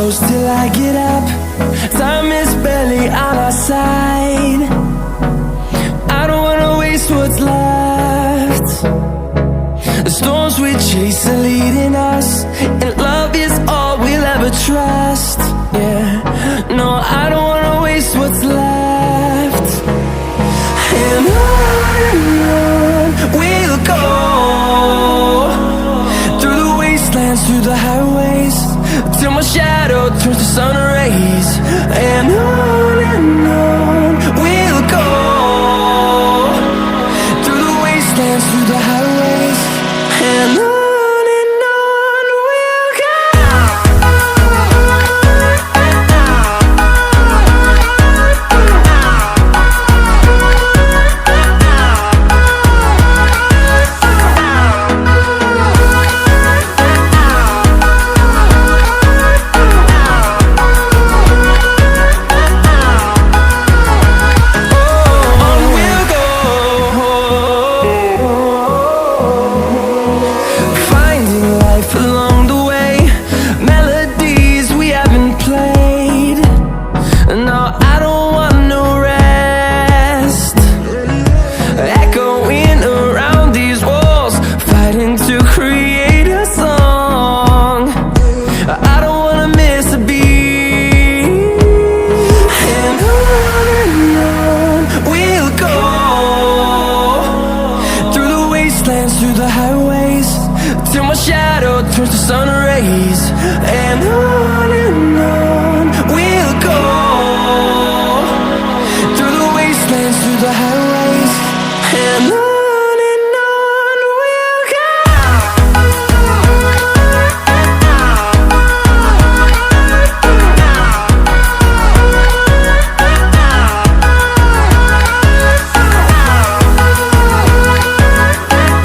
close till I get up. Time is barely on our side. I don't wanna waste what's left. The storms we chase are leading us, and love is all we'll ever trust. Yeah, no, I don't wanna waste what's left. And on we'll go, through the wastelands, through the highways, till my shadow turns to sun rays. And on